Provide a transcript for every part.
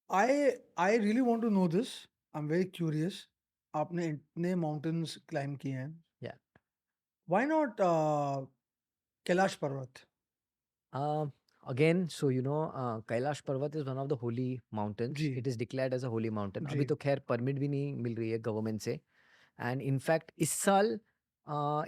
I really want to know this. I'm very curious. आपने इतने mountains climb किए हैं. Yeah. Why not कैलाश पर्वत? Uh, Again, so Kailash Parvat is one of the holy mountains. Ji, It is declared as a holy mountain. अभी जी. तो खैर permit भी नहीं मिल रही है गवर्नमेंट से. एंड इनफैक्ट इस साल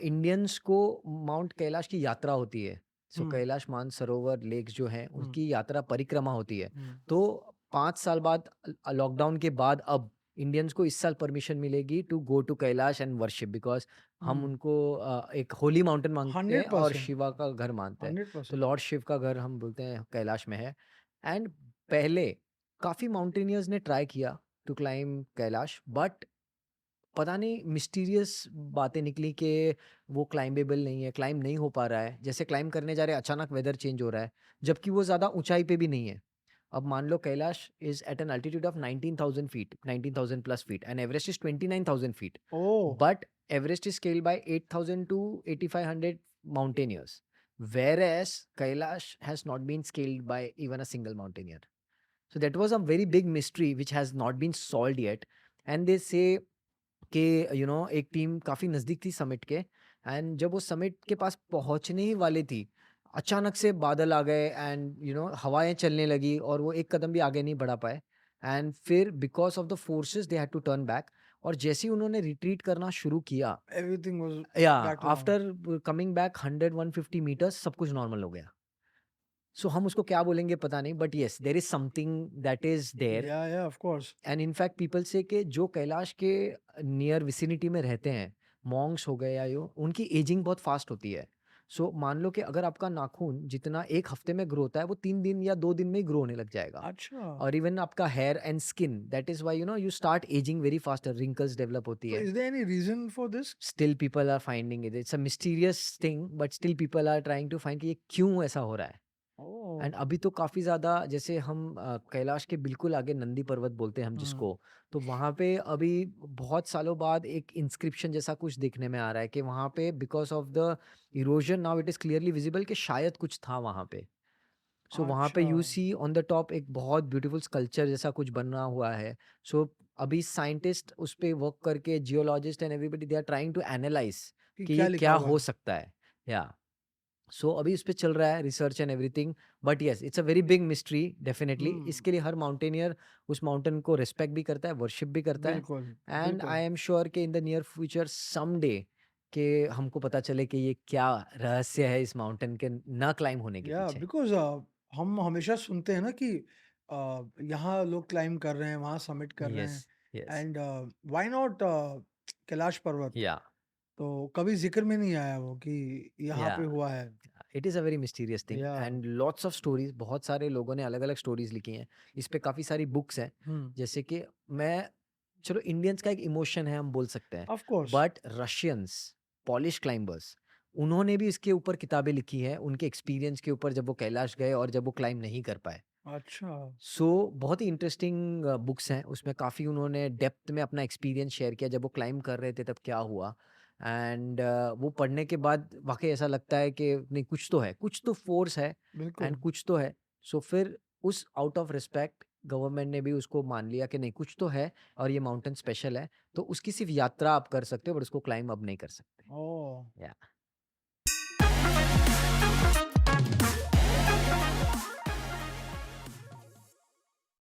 इंडियंस को माउंट कैलाश की यात्रा होती है. सो हुँ, कैलाश मानसरोवर लेक्स जो हैं हुँ, उनकी यात्रा परिक्रमा होती है. हुँ, तो 5 साल बाद लॉकडाउन के बाद अब इंडियंस को इस साल परमिशन मिलेगी to go to Kailash and worship, because हम हुँ. उनको एक होली माउंटेन मानते हैं और 100%, शिवा का घर मानते हैं. तो 100%. लॉर्ड शिव का घर हम बोलते हैं कैलाश में है. एंड पहले काफ़ी माउंटेनियर्स ने ट्राई किया टू क्लाइम कैलाश, बट पता नहीं मिस्टीरियस बातें निकली कि वो क्लाइमेबल नहीं है, क्लाइम नहीं हो पा रहा है. जैसे क्लाइम करने जा रहे हैं अचानक वेदर चेंज हो रहा है, जबकि वो ज़्यादा ऊंचाई पे भी नहीं है. अब मान लो Kailash is at an altitude of 19,000 feet, 19,000 plus feet, and Everest is 29,000 feet. Oh! But Everest is scaled by 8,000 to 8,500 mountaineers, whereas Kailash has not been scaled by even a single mountaineer. So that was a very big mystery which has not been solved yet. And they say कि एक team काफ़ी नज़दीक थी summit के, and जब वो summit के पास पहुंचने ही वाली थी, अचानक से बादल आ गए एंड हवाएं चलने लगी और वो एक कदम भी आगे नहीं बढ़ा पाए. एंड फिर because of the forces they had to turn back. और जैसे ही उन्होंने रिट्रीट करना शुरू किया, Everything was या back to normal. After coming back 100-150 metres सब कुछ नॉर्मल हो गया. सो हम उसको क्या बोलेंगे पता नहीं, but yes there is something that is there. Yeah, yeah, of course. And in fact people say कि जो कैलाश के नियर विसिनिटी में रहते हैं, मॉन्क्स हो गए या उनकी एजिंग बहुत फास्ट होती है. सो मान लो कि अगर आपका नाखून जितना एक हफ्ते में ग्रो होता है वो 3 दिन या 2 दिन में ही ग्रो होने लग जाएगा. अच्छा. और इवन आपका hair and skin, that is why you start ageing very faster, wrinkles develop होती So है. is there any reason for this? Still people are finding it, it's a mysterious thing, but still people are trying to find कि ये क्यों ऐसा हो रहा है. Oh. And अभी तो काफ़ी ज़्यादा, जैसे हम कैलाश के बिल्कुल आगे नंदी पर्वत बोलते हैं हम हुँ. जिसको, तो वहाँ पे अभी बहुत सालों बाद एक इंस्क्रिप्शन जैसा कुछ देखने में आ रहा है कि वहाँ पे because of the erosion now it is clearly visible कि शायद कुछ था वहाँ पे. सो वहाँ पे अच्छा. You see on the top एक बहुत ब्यूटीफुल स्कल्पचर जैसा कुछ बना हुआ है. सो अभी साइंटिस्ट उस पे वर्क करके, geologist and everybody they are trying to analyse कि कि क्या ये लिखा क्या हुआ हो है? सकता है. या सो अभी इस पे चल रहा है research and everything. But yes it's a very big mystery definitely. Hmm. इसके लिए हर माउंटेनियर उस माउंटेन को रिस्पेक्ट भी करता है, वर्शिप भी करता है. बिल्कुल, एंड बिल्कुल. आई एम श्योर कि in the near future some day के हमको पता चले कि ये क्या रहस्य है इस माउंटेन के ना क्लाइम होने के या पीछे. बिकॉज़ हम हमेशा सुनते हैं ना कि यहाँ लोग क्लाइंब कर रहे हैं, वहाँ समिट कर रहे यस. हैं yes. And why not Kailash पर्वत? या. तो कभी ज़िक्र में नहीं आया वो कि यहाँ या. पे हुआ है। It is a very mysterious thing या एंड लॉट्स ऑफ स्टोरीज, बहुत सारे लोगों ने अलग अलग स्टोरीज लिखी हैं. इस पे काफ़ी सारी बुक्स हैं. हुँ, जैसे कि मैं, चलो इंडियंस का एक इमोशन है हम बोल सकते हैं, of course. But Russians, polish climbers, उन्होंने भी इसके ऊपर किताबें लिखी हैं उनके एक्सपीरियंस के ऊपर जब वो कैलाश गए और जब वो क्लाइंब नहीं कर पाए. अच्छा, सो बहुत ही इंटरेस्टिंग बुक्स हैं. उसमें काफ़ी उन्होंने डेप्थ में अपना एक्सपीरियंस शेयर किया जब वो क्लाइंब कर रहे थे तब क्या हुआ. एंड वो पढ़ने के बाद वाकई ऐसा लगता है कि नहीं, कुछ तो है, कुछ तो फोर्स है बिल्कुल। एंड कुछ तो है. सो फिर उस आउट ऑफ रिस्पेक्ट गवर्नमेंट ने भी उसको मान लिया कि नहीं, कुछ तो है और ये माउंटेन स्पेशल है, तो उसकी सिर्फ यात्रा आप कर सकते हो बट उसको क्लाइंब अब नहीं कर सकते. ओह! या